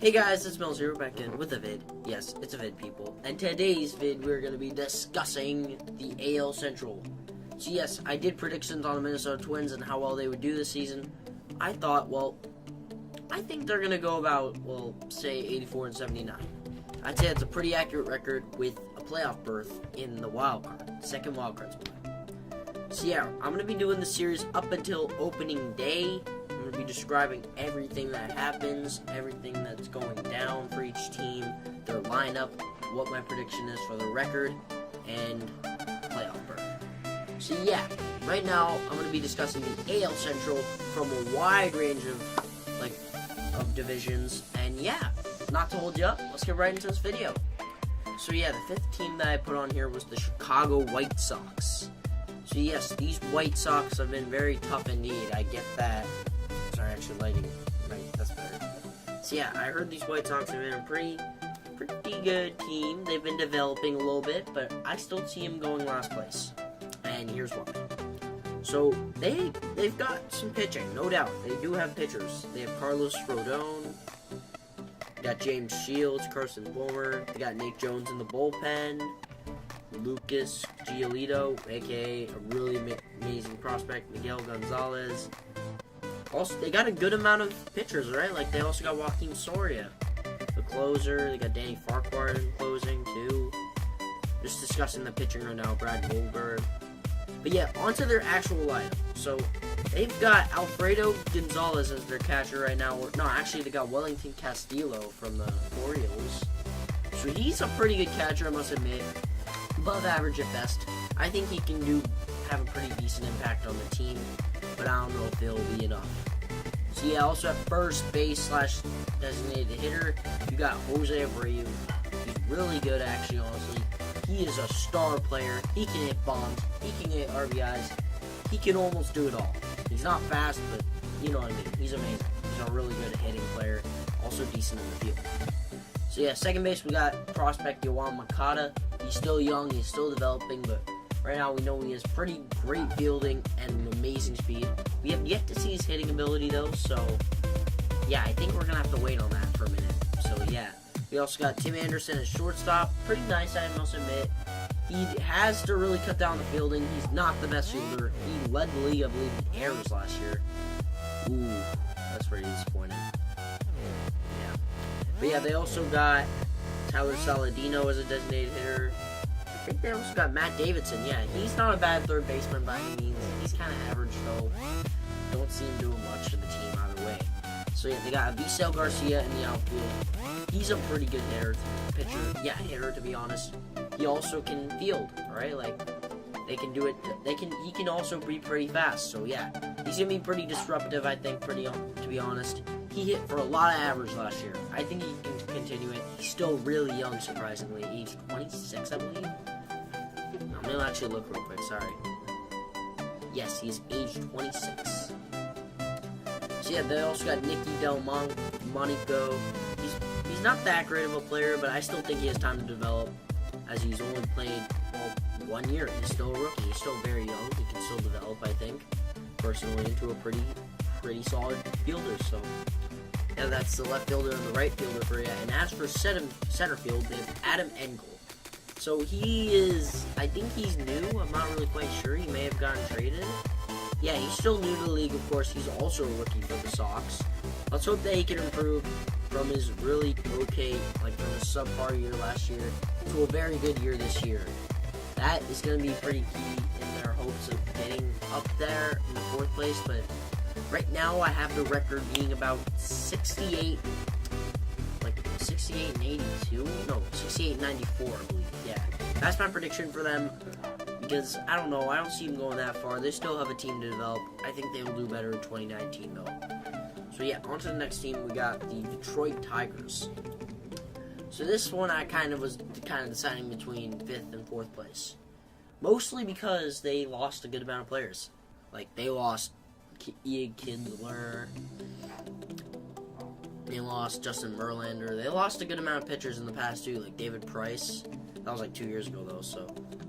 Hey guys, it's Mills here, we're back in with a vid. Yes, it's a vid, people. And today's vid, we're going to be discussing the AL Central. So yes, I did predictions on the Minnesota Twins and how well they would do this season. I thought, I think they're going to go about, say 84 and 79. I'd say it's a pretty accurate record with a playoff berth in the wild card, second wild card spot. So yeah, I'm going to be doing the series up until opening day. I'm going to be describing everything that happens, everything that's going down for each team, their lineup, what my prediction is for the record, and playoff berth. So yeah, right now I'm going to be discussing the AL Central from a wide range of divisions, and yeah, not to hold you up, let's get right into this video. So yeah, the fifth team that I put on here was the Chicago White Sox. So yes, these White Sox have been very tough indeed. I get that. Sorry, actually lighting. Right, that's better. So yeah, I heard these White Sox have been a pretty good team. They've been developing a little bit, but I still see them going last place. And here's why. So they've got some pitching, no doubt. They do have pitchers. They have Carlos Rodon. They got James Shields, Carson Bulmer. They got Nate Jones in the bullpen. Lucas Giolito, aka a really amazing prospect, Miguel Gonzalez. Also, they got a good amount of pitchers, right? Like, they also got Joaquin Soria, the closer. They got Danny Farquhar in closing, too. Just discussing the pitching right now, Brad Goldberg. But yeah, onto their actual lineup. So, they've got Alfredo Gonzalez as their catcher right now. No, actually, they got Wellington Castillo from the Orioles. So, he's a pretty good catcher, I must admit. Above average at best. I think he can have a pretty decent impact on the team, but I don't know if it'll be enough. So yeah, also at first base / designated hitter, you got Jose Abreu. He's really good, actually, honestly. He is a star player. He can hit bombs. He can hit RBIs. He can almost do it all. He's not fast, but you know what I mean. He's amazing. He's a really good hitting player. Also decent in the field. So yeah, second base, we got prospect Yoan Moncada. He's still young, he's still developing, but right now we know he has pretty great fielding and amazing speed. We have yet to see his hitting ability though, so yeah, I think we're going to have to wait on that for a minute. So yeah, we also got Tim Anderson at shortstop. Pretty nice, I must admit. He has to really cut down the fielding. He's not the best fielder. He led the league, I believe, in errors last year. Ooh, that's pretty disappointing. Yeah. But yeah, they also got Tyler Saladino as a designated hitter. I think they also got Matt Davidson. Yeah, he's not a bad third baseman by any means. He's kind of average, though. Don't see him doing much for the team either way. So yeah, they got Avisel Garcia in the outfield. He's a pretty good pitcher. Yeah, hitter, to be honest. He also can field, alright? Like, they can do it. He can also be pretty fast. So yeah, he's gonna be pretty disruptive, I think, to be honest. He hit for a lot of average last year. I think he can continue it. He's still really young, surprisingly. Age 26, I believe. I'm going to actually look real quick, sorry. Yes, he's age 26. So yeah, they also got Nicky Delmonico. He's not that great of a player, but I still think he has time to develop, as he's only played, 1 year. He's still a rookie. He's still very young. He can still develop, I think, personally, into a pretty solid fielder. So yeah, that's the left fielder and the right fielder for you. And as for center field, they have Adam Engel. So I think he's new. I'm not really quite sure. He may have gotten traded. Yeah, he's still new to the league, of course. He's also a rookie for the Sox. Let's hope that he can improve from his really okay, from a subpar year last year to a very good year this year. That is going to be pretty key in their hopes of getting up there in the fourth place, but right now, I have the record being about 68 and 82? No, 68 and 94, I believe. Yeah, that's my prediction for them, because, I don't know, I don't see them going that far. They still have a team to develop. I think they will do better in 2019, though. So yeah, on to the next team, we got the Detroit Tigers. So this one, I was deciding between 5th and 4th place. Mostly because they lost a good amount of players. Like, they lost Ian Kinsler. They lost Justin Verlander. They lost a good amount of pitchers in the past too, like David Price. That was like 2 years ago though, so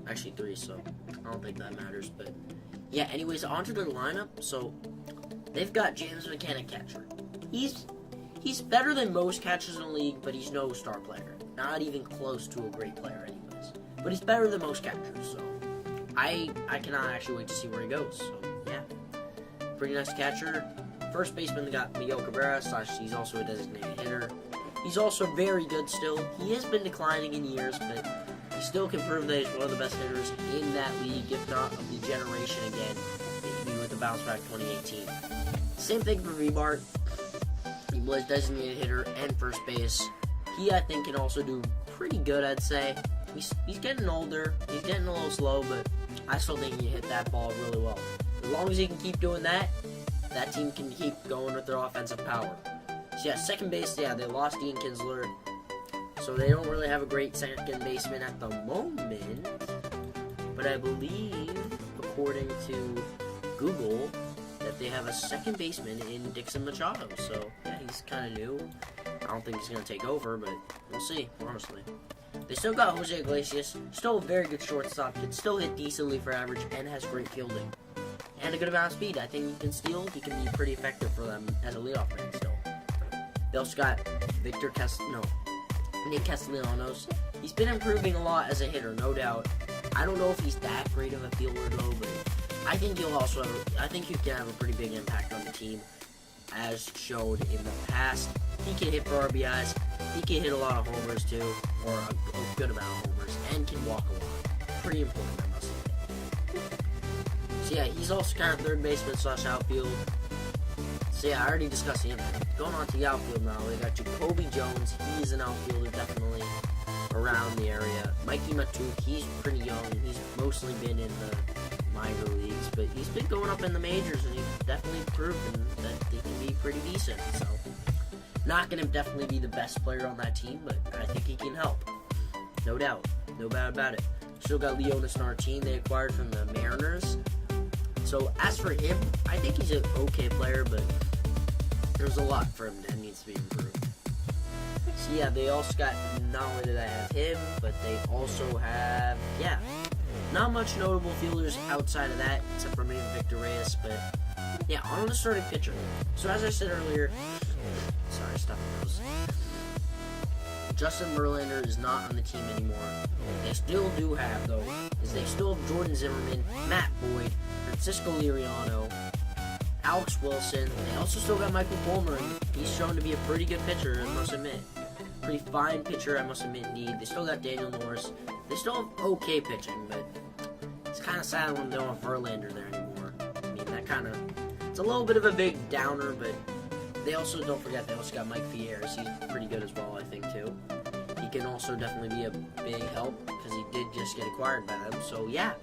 actually 3. So I don't think that matters. But yeah, anyways, onto their lineup. So they've got James McCann at catcher. He's He's better than most catchers in the league, but he's no star player. Not even close to a great player anyways. But he's better than most catchers, so I cannot actually wait to see where he goes. So, yeah. Pretty nice catcher. First baseman, they got Miguel Cabrera, he's also a designated hitter. He's also very good still. He has been declining in years, but he still can prove that he's one of the best hitters in that league, if not of the generation again, maybe with the bounce back 2018. Same thing for V-Bart. He was designated hitter and first base. He, I think, can also do pretty good, I'd say. He's getting older. He's getting a little slow, but I still think he hit that ball really well. As long as he can keep doing that, that team can keep going with their offensive power. So, yeah, second base, yeah, they lost Ian Kinsler. So they don't really have a great second baseman at the moment. But I believe, according to Google, that they have a second baseman in Dixon Machado. So, yeah, he's kind of new. I don't think he's going to take over, but we'll see, honestly. They still got Jose Iglesias, still a very good shortstop, can still hit decently for average, and has great fielding. And a good amount of speed. I think he can steal, he can be pretty effective for them as a leadoff man still. They also got Nick Castellanos. He's been improving a lot as a hitter, no doubt. I don't know if he's that great of a fielder though, but I think I think he can have a pretty big impact on the team, as shown in the past. He can hit for RBIs. He can hit a lot of homers too, or a good amount of homers, and can walk a lot. Pretty important, I must say. So yeah, he's also kind of third baseman / outfield. So yeah, I already discussed him. Going on to the outfield now, they got Jacoby Jones. He's an outfielder definitely around the area. Mikey Matuk, he's pretty young. He's mostly been in the minor leagues, but he's been going up in the majors, and he's definitely proven that he can be pretty decent. So, not going to definitely be the best player on that team, but I think he can help. No doubt. No doubt about it. Still got Leonis Nartine they acquired from the Mariners. So, as for him, I think he's an okay player, but there's a lot for him that needs to be improved. So, yeah, they also got, not only do they have him, but they also have, yeah, not much notable fielders outside of that, except for maybe Victor Reyes, but, yeah, on the starting pitcher. So, as I said earlier, sorry, stop my nose. Justin Verlander is not on the team anymore. They still do have, though, is they still have Jordan Zimmerman, Matt Boyd, Francisco Liriano, Alex Wilson. They also still got Michael Fulmer, and he's shown to be a pretty good pitcher, I must admit. Pretty fine pitcher, I must admit, indeed. They still got Daniel Norris. They still have okay pitching, but it's kind of sad when they don't have Verlander there anymore. I mean, that kind of, it's a little bit of a big downer, but they also, don't forget, they also got Mike Fierro. He's pretty good as well, I think, too. He can also definitely be a big help, because he did just get acquired by them. So, yeah,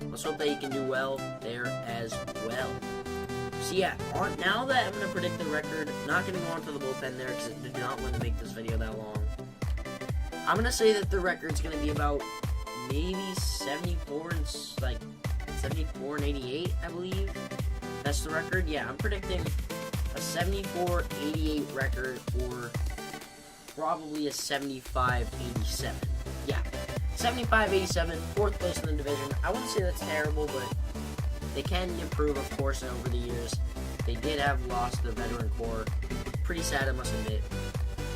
let's hope that he can do well there as well. So, yeah, now that I'm going to predict the record, not going to go on to the bullpen there, because I did not want to make this video that long. I'm going to say that the record's going to be about maybe 74 and 88, I believe. That's the record. Yeah, I'm predicting a 74-88 record, or probably a 75-87. Yeah, 75-87, fourth place in the division. I wouldn't say that's terrible, but they can improve, of course, over the years. They did have lost their veteran core. Pretty sad, I must admit.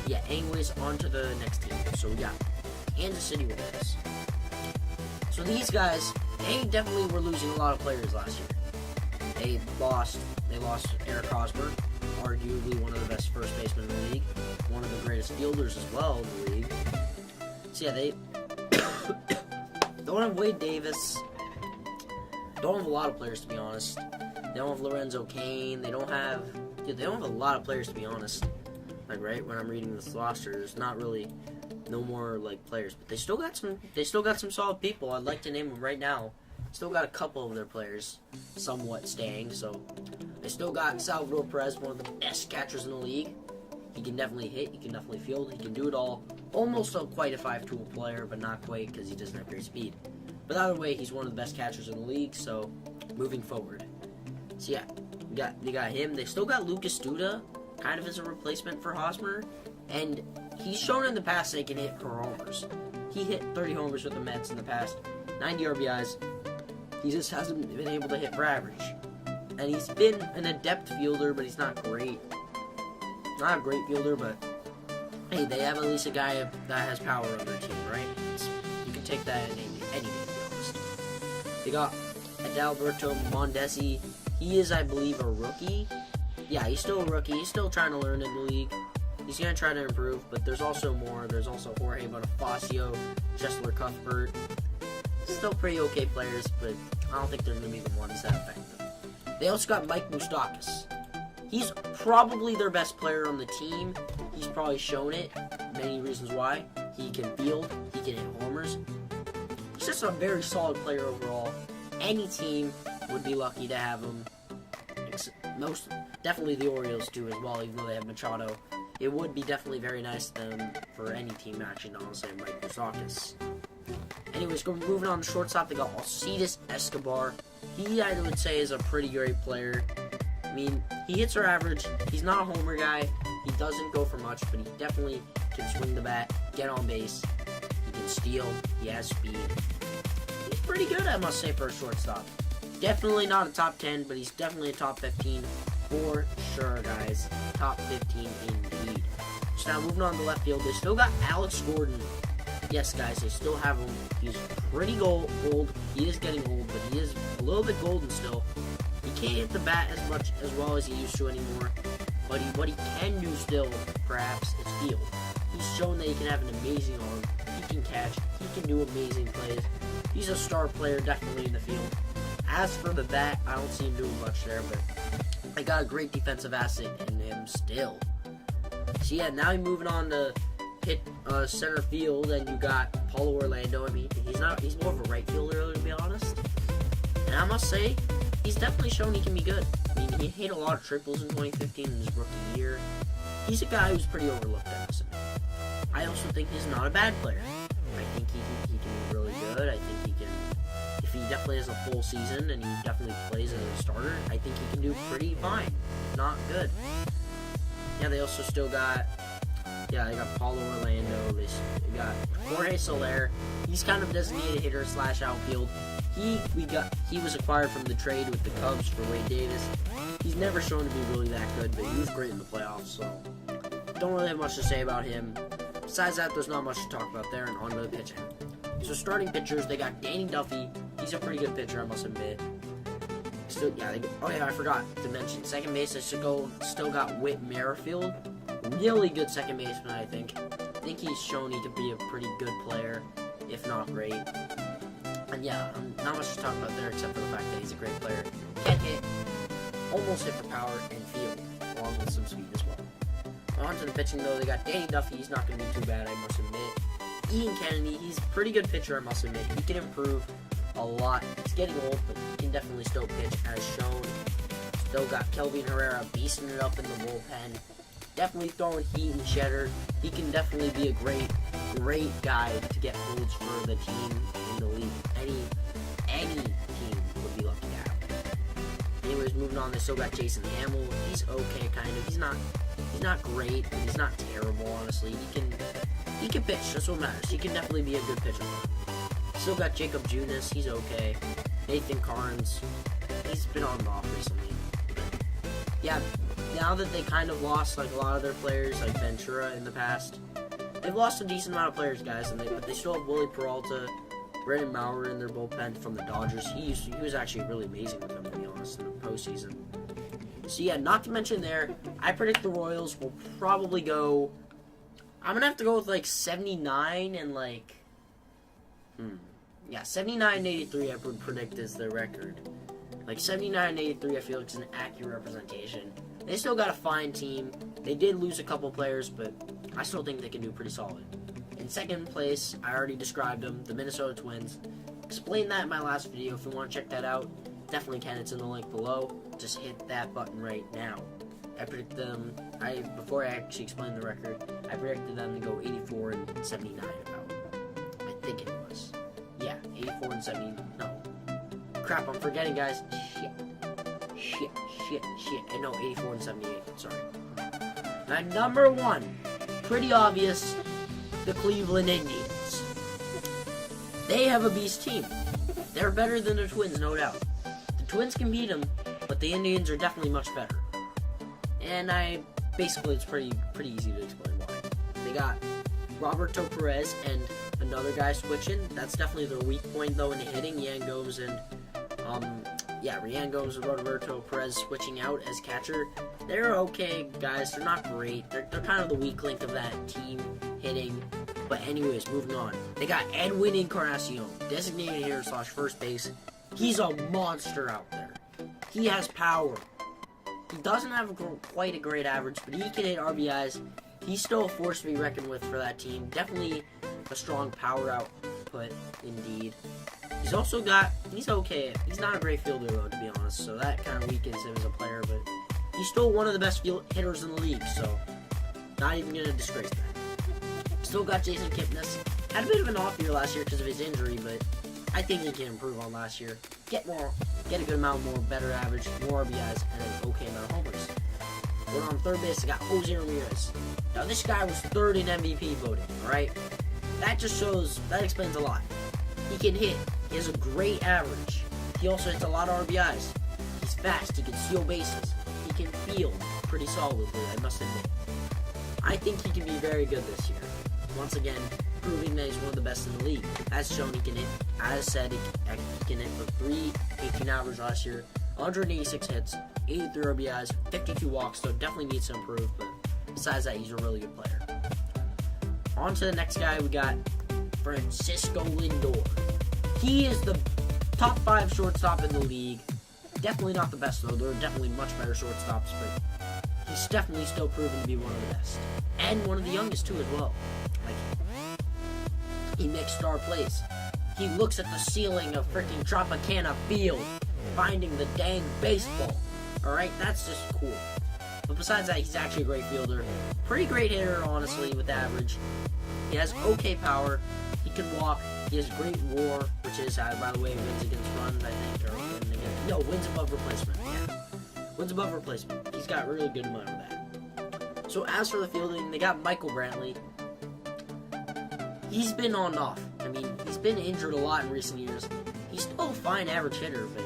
Yeah, anyways, on to the next team. So, yeah, Kansas City Royals. So, these guys, they definitely were losing a lot of players last year. They lost Eric Hosmer, arguably one of the best first basemen in the league, one of the greatest fielders as well in the league. So, yeah, they don't have Wade Davis. Don't have a lot of players, to be honest. They don't have Lorenzo Cain. They don't have a lot of players, to be honest. Like, right when I'm reading this roster, there's not really no more like players, but they still got some solid people. I'd like to name them right now. Still got a couple of their players somewhat staying. So they still got Salvador Perez, one of the best catchers in the league. He can definitely hit. He can definitely field. He can do it all. Almost quite a 5-tool player, but not quite because he doesn't have great speed. But either way, he's one of the best catchers in the league. So moving forward. So yeah, they got him. They still got Lucas Duda, kind of as a replacement for Hosmer, and he's shown in the past that he can hit for homers. He hit 30 homers with the Mets in the past, 90 RBIs. He just hasn't been able to hit for average. And he's been an adept fielder, but he's not great. not a great fielder, but hey, they have at least a guy that has power on their team, right? You can take that any day, to be honest. They got Adalberto Mondesi. He is, I believe, a rookie. Yeah, he's still a rookie. He's still trying to learn in the league. He's going to try to improve, but there's also more. There's also Jorge Bonifacio, Chesler Cuthbert. Still pretty okay players, but I don't think they're going to be the ones that affect them. They also got Mike Moustakas. He's probably their best player on the team. He's probably shown it. Many reasons why. He can field. He can hit homers. He's just a very solid player overall. Any team would be lucky to have him. Definitely the Orioles too as well, even though they have Machado. It would be definitely very nice to them for any team actually, honestly, Mike Moustakas. Anyways, moving on to shortstop, they got Alcides Escobar. He, I would say, is a pretty great player. I mean, he hits our average. He's not a homer guy. He doesn't go for much, but he definitely can swing the bat, get on base. He can steal. He has speed. He's pretty good, I must say, for a shortstop. Definitely not a top 10, but he's definitely a top 15 for sure, guys. Top 15 indeed. So now moving on to left field, they still got Alex Gordon. Yes, guys, they still have him. He's pretty old. He is getting old, but he is a little bit golden still. He can't hit the bat as well as he used to anymore. But what he can do still, perhaps, is field. He's shown that he can have an amazing arm. He can catch. He can do amazing plays. He's a star player, definitely in the field. As for the bat, I don't see him doing much there, but I got a great defensive asset in him still. So yeah, now you're moving on to hit center field, and you got Paulo Orlando. I mean, he's more of a right fielder, to be honest. And I must say, he's definitely shown he can be good. I mean, he hit a lot of triples in 2015 in his rookie year. He's a guy who's pretty overlooked, I must admit. I also think he's not a bad player. I think he can be really good. I think he can, if he definitely has a full season and he definitely plays as a starter, I think he can do pretty fine. Not good. Yeah, they also still got, they got Paulo Orlando. They got Jorge Soler. He's kind of a designated hitter / outfield. He was acquired from the trade with the Cubs for Wade Davis. He's never shown to be really that good, but he was great in the playoffs, so don't really have much to say about him. Besides that, there's not much to talk about there, and on to the pitching. So starting pitchers, they got Danny Duffy. He's a pretty good pitcher, I must admit. I forgot to mention, second base, they still got Whit Merrifield. Really good second baseman, I think. I think he's shown he could be a pretty good player, if not great. And yeah, not much to talk about there except for the fact that he's a great player. Can hit, almost hit for power, and field, along with some speed as well. On to the pitching, though, they got Danny Duffy. He's not going to be too bad, I must admit. Ian Kennedy, he's a pretty good pitcher, I must admit. He can improve a lot. He's getting old, but he can definitely still pitch, as shown. Still got Kelvin Herrera beasting it up in the bullpen. Definitely throwing heat and cheddar. He can definitely be a great guy to get holds for the team in the league. Any team would be lucky to have him. Anyways, moving on, they still got Jason Hamill. He's okay, kind of. He's not great, but he's not terrible, honestly. He can pitch. That's what matters. He can definitely be a good pitcher. Still got Jacob Junis. He's okay. Nathan Carnes. He's been on and off recently. Yeah, now that they kind of lost like a lot of their players, like Ventura in the past, they've lost a decent amount of players, guys, but they still have Willie Peralta, Brandon Maurer in their bullpen from the Dodgers. He was actually really amazing with them, to be honest, in the postseason. So yeah, not to mention there, I predict the Royals will probably go, I'm gonna have to go with like 79 and like, 79 and 83 I would predict is their record. Like 79 and 83 I feel like is an accurate representation. They still got a fine team. They did lose a couple players, but I still think they can do pretty solid. In second place, I already described them, the Minnesota Twins. Explained that in my last video. If you want to check that out, definitely can. It's in the link below. Just hit that button right now. I predict them, before I actually explain the record, I predicted them to go 84 and 79 about. I think it was. Yeah, 84 and 70, no. Crap, I'm forgetting, guys. Shit. No, 84 and 78, sorry. And number one, pretty obvious, the Cleveland Indians. They have a beast team. They're better than the Twins, no doubt. The Twins can beat them, but the Indians are definitely much better. And I basically it's pretty easy to explain why. They got Roberto Perez and another guy switching. That's definitely their weak point though in hitting. Yan Gomes and Ryan Gomes and Roberto Perez switching out as catcher. They're okay guys. They're not great. They're kind of the weak link of that team hitting. But anyways, moving on. They got Edwin Encarnacion, designated hitter / first base. He's a monster out there. He has power. He doesn't have quite a great average, but he can hit RBIs. He's still a force to be reckoned with for that team. Definitely a strong power output, indeed. He's okay. He's not a great fielder, though, to be honest, so that kind of weakens him as a player, but he's still one of the best hitters in the league, so not even going to disgrace that. Still got Jason Kipnis. Had a bit of an off year last year because of his injury, but I think he can improve on last year. Get a good amount more, better average, more RBIs, and an okay amount of homers. But on third base, I got Jose Ramirez. Now, this guy was third in MVP voting, alright? That explains a lot. He can hit. He has a great average. He also hits a lot of RBIs. He's fast. He can steal bases. He can field pretty solidly, I must admit. I think he can be very good this year. Once again, proving that he's one of the best in the league. As shown, he can hit. As said, he can hit for 318 average last year, 186 hits, 83 RBIs, 52 walks, so definitely needs to improve, but besides that, he's a really good player. On to the next guy, we got Francisco Lindor. He is the top 5 shortstop in the league. Definitely not the best, though. There are definitely much better shortstops, but he's definitely still proven to be one of the best. And one of the youngest, too, as well. He makes star plays. He looks at the ceiling of freaking Tropicana Field, finding the dang baseball. Alright, that's just cool. But besides that, he's actually a great fielder. Pretty great hitter, honestly, with average. He has okay power. He can walk. He has great WAR, which is, by the way, wins against runs, I think. Wins above replacement. Yeah. Wins above replacement. He's got a really good amount of that. So as for the fielding, they got Michael Brantley. He's been on and off. I mean, he's been injured a lot in recent years. He's still a fine average hitter, but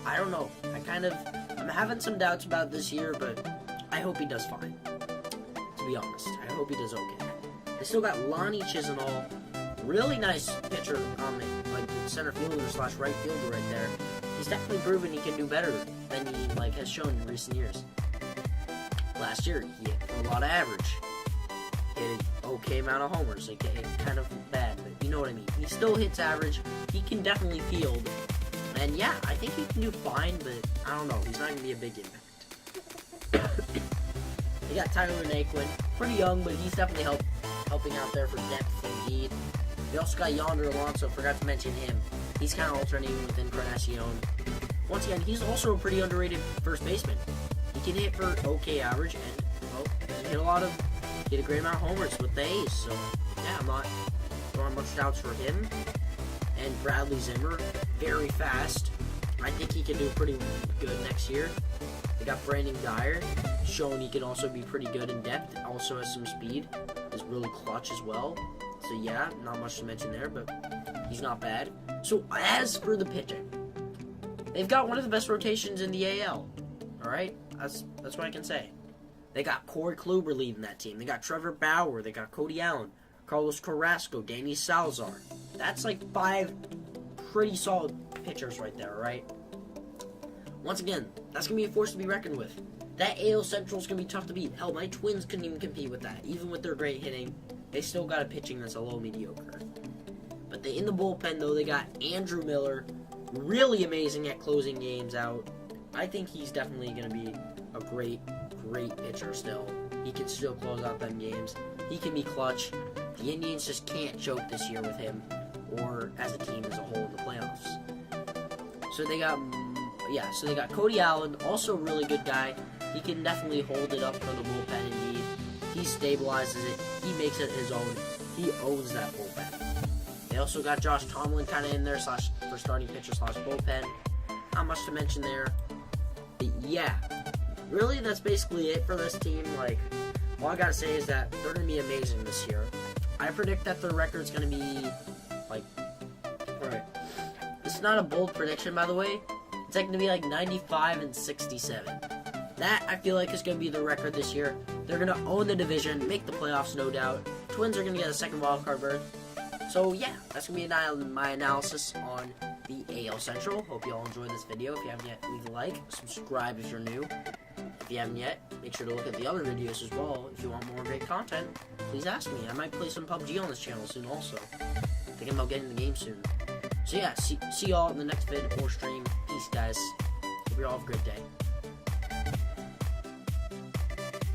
I don't know. I'm having some doubts about this year, but I hope he does fine. To be honest, I hope he does okay. They still got Lonnie Chisenhall, really nice pitcher on the center fielder / right fielder right there. He's definitely proven he can do better than he has shown in recent years. Last year, he hit a lot of average. Hit an okay amount of homers, kind of bad, but you know what I mean. He still hits average. He can definitely field. And yeah, I think he can do fine, but I don't know. He's not going to be a big impact. They got Tyler Naquin. Pretty young, but he's definitely helping out there for depth indeed. They also got Yonder Alonso. Forgot to mention him. He's kind of alternating with Encarnacion. Once again, he's also a pretty underrated first baseman. He can hit for okay average, and he hit a great amount of homers with the A's. So yeah, I'm not throwing much doubts for him. And Bradley Zimmer, very fast. I think he can do pretty good next year. They got Brandon Dyer, showing he can also be pretty good in depth. Also has some speed. Is really clutch as well. So yeah, not much to mention there, but he's not bad. So as for the pitching, they've got one of the best rotations in the AL. Alright? That's what I can say. They got Corey Kluber leading that team. They got Trevor Bauer. They got Cody Allen, Carlos Carrasco, Danny Salazar. That's 5 pretty solid pitchers right there, right? Once again, that's going to be a force to be reckoned with. That AL Central is going to be tough to beat. Hell, my Twins couldn't even compete with that. Even with their great hitting, they still got a pitching that's a little mediocre. But in the bullpen, though, they got Andrew Miller, really amazing at closing games out. I think he's definitely going to be a great pitcher still. He can still close out them games. He can be clutch. The Indians just can't choke this year with him, or as a team as a whole in the playoffs. So they got Cody Allen, also a really good guy. He can definitely hold it up for the bullpen indeed. He stabilizes it. He makes it his own. He owns that bullpen. They also got Josh Tomlin kind of in there for starting pitcher / bullpen. Not much to mention there. But yeah, really that's basically it for this team. All I gotta say is that they're gonna be amazing this year. I predict that their record's gonna be alright. This is not a bold prediction, by the way. It's gonna be 95 and 67. That I feel like is gonna be the record this year. They're going to own the division, make the playoffs, no doubt. Twins are going to get a second wildcard berth. So, yeah, that's going to be my analysis on the AL Central. Hope you all enjoyed this video. If you haven't yet, leave a like. Subscribe if you're new. If you haven't yet, make sure to look at the other videos as well. If you want more great content, please ask me. I might play some PUBG on this channel soon also. Thinking about getting the game soon. So, yeah, see y'all in the next vid or stream. Peace, guys. Hope you all have a great day.